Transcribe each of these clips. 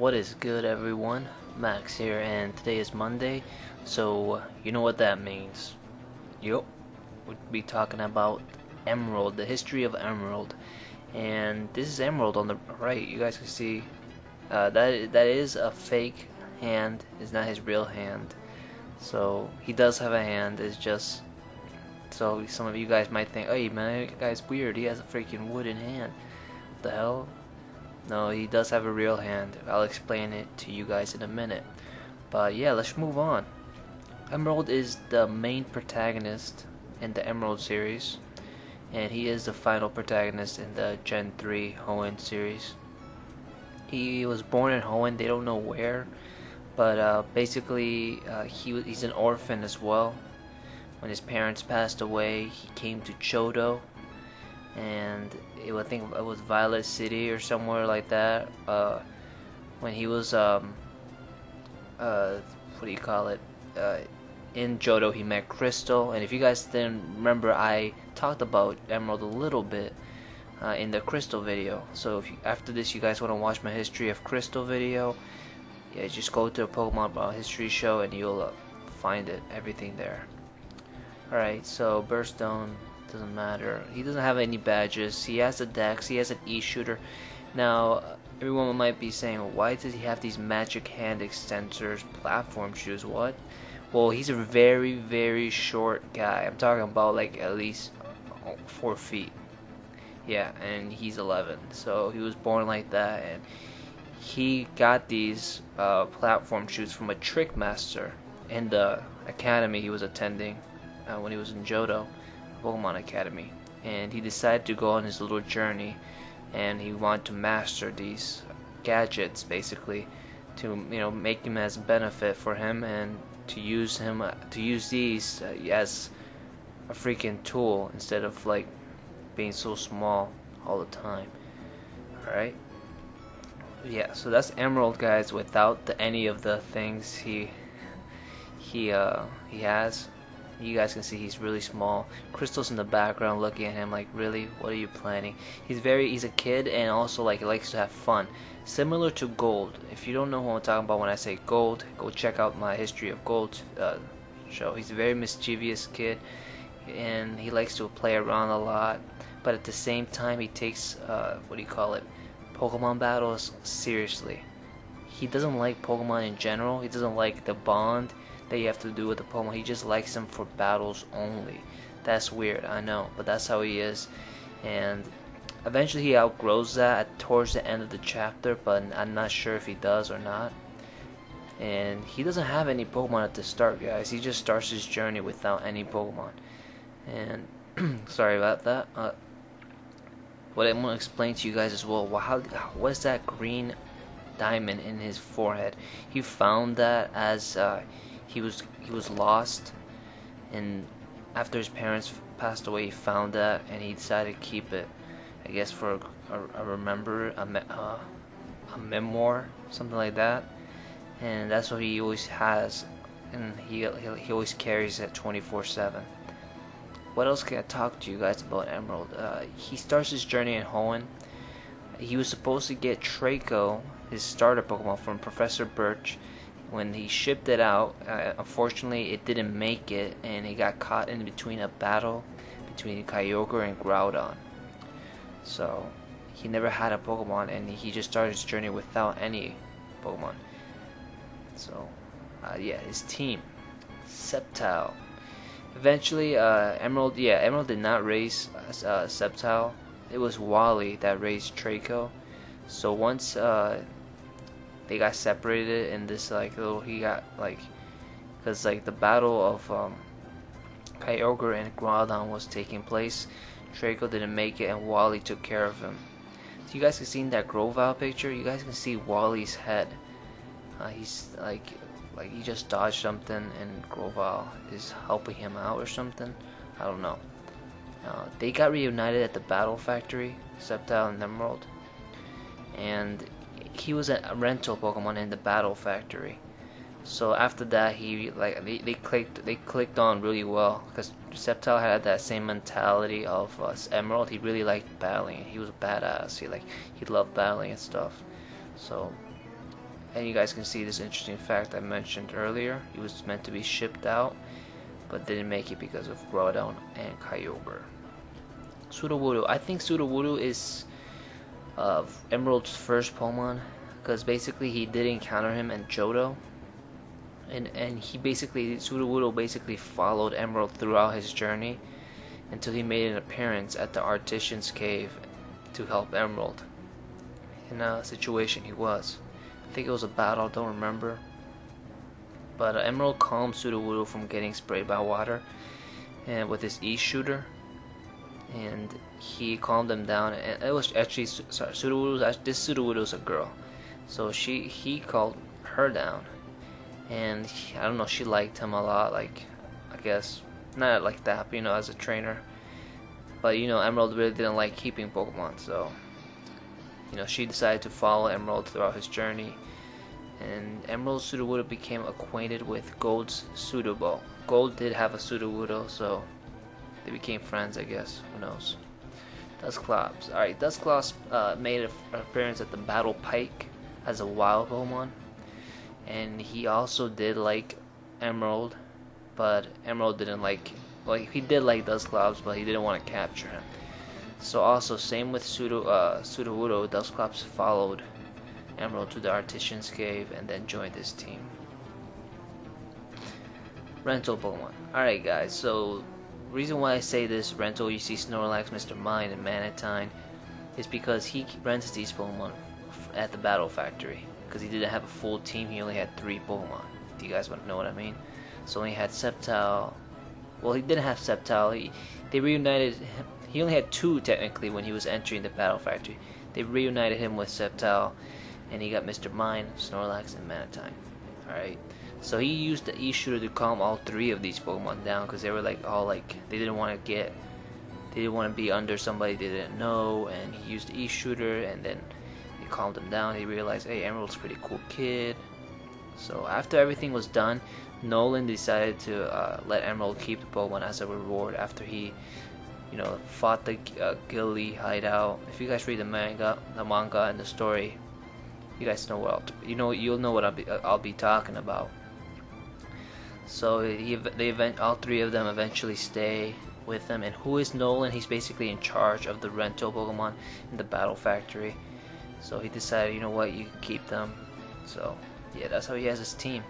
What is good, everyone? Max here, and today is Monday, so you know what that means. Yup, we'll be talking about Emerald, the history of Emerald, and this is Emerald on the right. You guys can see that is a fake hand. It's not his real hand. So he does have a hand. It's just so some of you guys might think, "Hey man, that guy's weird. He has a freaking wooden hand." What the hell? No, he does have a real hand. I'll explain it to you guys in a minute. But yeah, let's move on. Emerald is the main protagonist in the Emerald series, and he is the final protagonist in the Gen 3 Hoenn series. He was born in Hoenn, they don't know where, but basically he's an orphan as well. When his parents passed away, he came to Johto, and I think it was Violet City or somewhere like that. When he was what do you call it? In Johto, he met Crystal, and if you guys didn't remember, I talked about Emerald a little bit in the Crystal video. So if after this you guys want to watch my history of Crystal video, yeah, just go to a Pokemon history show and you'll find it, everything there. Alright, so Burstone doesn't matter. He doesn't have any badges. He has a Dex. He has an E-shooter. Now, everyone might be saying, why does he have these magic hand extensors, platform shoes? What? Well, he's a very, very short guy. I'm talking about like at least 4 feet. Yeah, and he's 11. So he was born like that, and he got these platform shoes from a trick master in the academy he was attending when he was in Johto Pokemon Academy, and he decided to go on his little journey, and he wanted to master these gadgets basically to make them as a benefit for him, and to use these as a freaking tool instead of like being so small all the time. Alright, yeah, so that's Emerald, guys, without any of the things he has. You guys can see he's really small. Crystal's in the background looking at him like, really, what are you planning? He's a kid, and also like he likes to have fun, similar to Gold. If you don't know who I'm talking about when I say Gold, go check out my history of Gold show. He's a very mischievous kid, and he likes to play around a lot, but at the same time he takes Pokemon battles seriously. He doesn't like Pokemon in general. He doesn't like the bond that you have to do with the Pokemon. He just likes them for battles only. That's weird, I know, but that's how he is. And eventually he outgrows that towards the end of the chapter, but I'm not sure if he does or not. And he doesn't have any Pokemon at the start, guys. He just starts his journey without any Pokemon. And sorry about that. What I'm gonna explain to you guys as well. What is that green diamond in his forehead? He found that as he was lost, and after his parents passed away, he found that, and he decided to keep it, I guess for a memoir, something like that. And that's what he always has, and he always carries it 24/7. What else can I talk to you guys about Emerald? He starts his journey in Hoenn. He was supposed to get Draco, his starter Pokemon, from Professor Birch. When he shipped it out, unfortunately it didn't make it, and he got caught in between a battle between Kyogre and Groudon. So he never had a Pokemon, and he just started his journey without any Pokemon. So yeah, his team, Sceptile. Eventually Emerald did not raise Sceptile. It was Wally that raised Draco. So once they got separated in this because the battle of Kyogre and Groudon was taking place. Draco didn't make it, and Wally took care of him. So you guys can see in that Grovyle picture, you guys can see Wally's head. He's like he just dodged something, and Grovyle is helping him out or something. I don't know. They got reunited at the Battle Factory, Sceptile and Emerald, and he was a rental Pokemon in the Battle Factory. So after that, they clicked on really well, because Sceptile had that same mentality of Emerald. He really liked battling. He was a badass. He loved battling and stuff. So And you guys can see this interesting fact I mentioned earlier. He was meant to be shipped out, but didn't make it because of Groudon and Kyogre. Sudowoodo. I think Sudowoodo is Emerald's first Pokemon, because basically he did encounter him in Johto, and he basically, Sudowoodo basically followed Emerald throughout his journey until he made an appearance at the Artisans Cave to help Emerald in a situation he was. I think it was a battle, I don't remember. But Emerald calmed Sudowoodo from getting sprayed by water and with his E-shooter, and he calmed them down. And it was actually, sorry, this Sudowoodo's a girl, so he calmed her down, and I don't know, she liked him a lot. Like, I guess not like that, but, you know, as a trainer. But you know, Emerald really didn't like keeping Pokemon, so you know, she decided to follow Emerald throughout his journey. And Emerald Sudowoodo became acquainted with Gold's Sudowoodo. Gold did have a Sudowoodo, so they became friends, I guess. Who knows? Dusclops. Alright, Dusclops made an appearance at the Battle Pike as a wild Pokemon. And he also did like Emerald, but Emerald didn't like, he did like Dusclops, but he didn't want to capture him. So also, same with Sudowoodo, Dusclops followed Emerald to the Artisans Cave and then joined his team. Rental Pokemon. Alright guys, so reason why I say this rental, you see Snorlax, Mr. Mime, and Manatine, is because he rents these Pokemon at the Battle Factory, because he didn't have a full team. He only had 3 Pokemon. Do you guys want to know what I mean? So he had Sceptile. Well, he didn't have Sceptile. They reunited him. He only had 2 technically when he was entering the Battle Factory. They reunited him with Sceptile, and he got Mr. Mime, Snorlax, and Manatine. Alright, so he used the E-shooter to calm all 3 of these Pokemon down, because they were like all like, they didn't want to be under somebody they didn't know, and he used the E-shooter, and then he calmed them down. He realized, hey, Emerald's a pretty cool kid. So after everything was done, Noland decided to let Emerald keep the Pokemon as a reward after he, you know, fought the Guile Hideout. If you guys read the manga and the story, you guys know what you'll know what I'll be talking about. So all 3 of them eventually stay with him. And who is Noland? He's basically in charge of the rental Pokemon in the Battle Factory. So he decided, you know what, you can keep them. So yeah, that's how he has his team.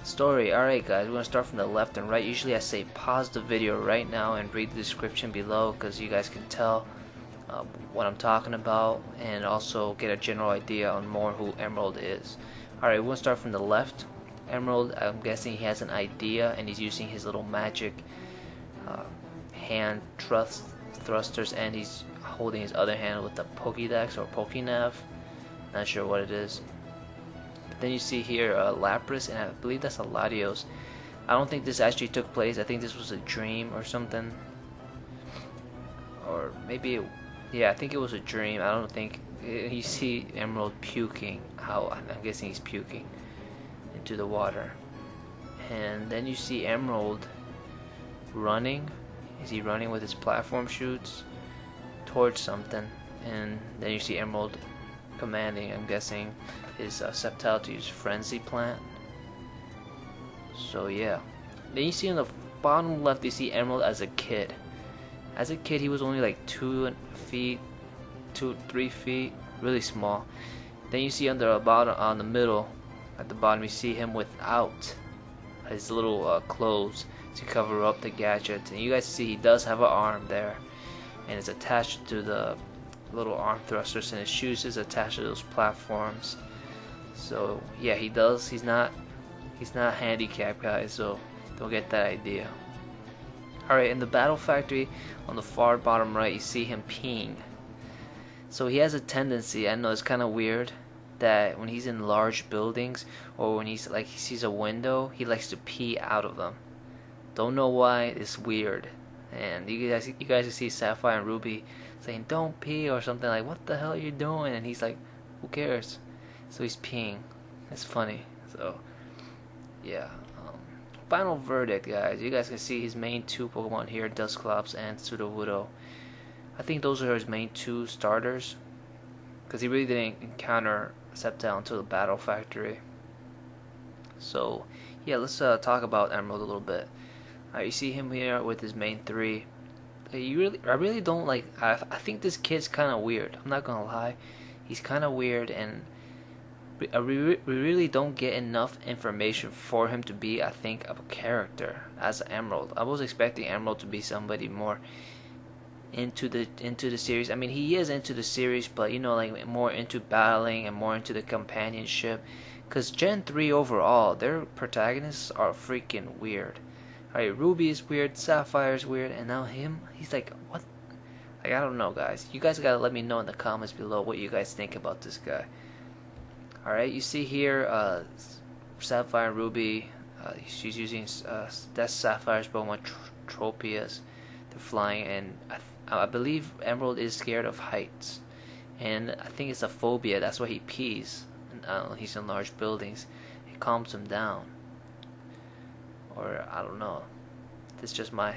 Story. Alright guys, we're going to start from the left and right. Usually I say pause the video right now and read the description below, because you guys can tell what I'm talking about, and also get a general idea on more who Emerald is. Alright, we're going to start from the left. Emerald, I'm guessing he has an idea, and he's using his little magic hand thrusters, and he's holding his other hand with the Pokédex or Pokénav. Not sure what it is. Then you see here Lapras, and I believe that's a Latios. I don't think this actually took place. I think this was a dream or something. Or maybe, yeah, I think it was a dream. I don't think. You see Emerald puking. I'm guessing he's puking into the water. And then you see Emerald running. Is he running with his platform shoots towards something? And then you see Emerald commanding, I'm guessing, his Sceptile to use Frenzy Plant. So yeah. Then you see on the bottom left, you see Emerald as a kid. As a kid, he was only like 3 feet, really small. Then you see on the bottom, on the middle, at the bottom, you see him without his little clothes to cover up the gadget. And you guys see he does have an arm there, and it's attached to the little arm thrusters, and his shoes is attached to those platforms. So yeah, he does. He's not handicapped, guys. So don't get that idea. Alright, in the Battle Factory, on the far bottom right, you see him peeing. So he has a tendency, I know it's kind of weird, that when he's in large buildings, or when he's like, he sees a window, he likes to pee out of them. Don't know why, it's weird. And you guys see Sapphire and Ruby saying, don't pee, or something like, what the hell are you doing? And he's like, who cares? So he's peeing. It's funny. So yeah. Final verdict, guys. You guys can see his main 2 Pokemon here, Dusclops and Sudowoodo. I think those are his main 2 starters, because he really didn't encounter Sceptile into the battle factory. So yeah, let's talk about Emerald a little bit. You see him here with his main 3. I really don't like. I think this kid's kind of weird. I'm not gonna lie, he's kind of weird, and we really don't get enough information for him to be, I think, of a character as Emerald. I was expecting Emerald to be somebody more into the series. I mean, he is into the series, but you know, like more into battling and more into the companionship. Cause Gen 3 overall, their protagonists are freaking weird. Alright, Ruby is weird, Sapphire is weird, and now him, he's like, what? Like, I don't know, guys. You guys gotta let me know in the comments below what you guys think about this guy. Alright, you see here, Sapphire and Ruby, she's using, that's Sapphire's Bowman Tropias. They're flying, and I believe Emerald is scared of heights. And I think it's a phobia, that's why he pees. He's in large buildings. It calms him down. Or, I don't know. This is just my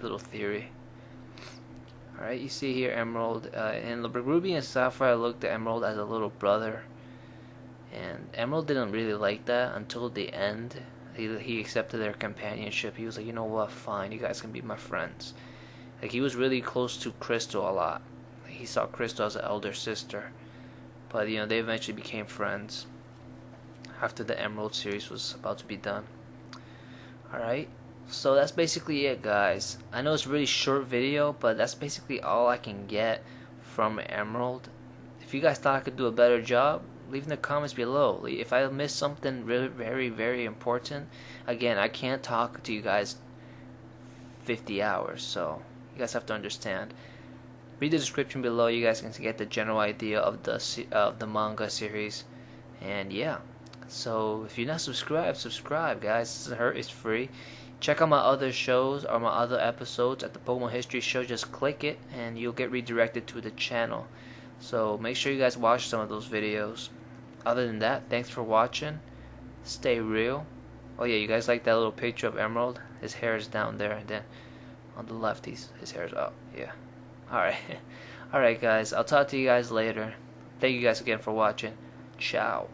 little theory. Alright, you see here Emerald. And Ruby and Sapphire looked at Emerald as a little brother. And Emerald didn't really like that until the end. He accepted their companionship. He was like, you know what, fine, you guys can be my friends. Like, he was really close to Crystal a lot. He saw Crystal as an elder sister. But, you know, they eventually became friends after the Emerald series was about to be done. Alright, so that's basically it, guys. I know it's a really short video, but that's basically all I can get from Emerald. If you guys thought I could do a better job, leave in the comments below. If I missed something really very important, again, I can't talk to you guys 50 hours, so you guys have to understand. Read the description below. You guys can get the general idea of the manga series. And yeah, so if you're not subscribed, subscribe, guys. It's free. Check out my other shows or my other episodes at the Pokemon History Show. Just click it and you'll get redirected to the channel. So make sure you guys watch some of those videos. Other than that, thanks for watching. Stay real. Oh yeah, you guys like that little picture of Emerald? His hair is down there, and then on the left his hair is up. Yeah. Alright. Alright, guys. I'll talk to you guys later. Thank you guys again for watching. Ciao.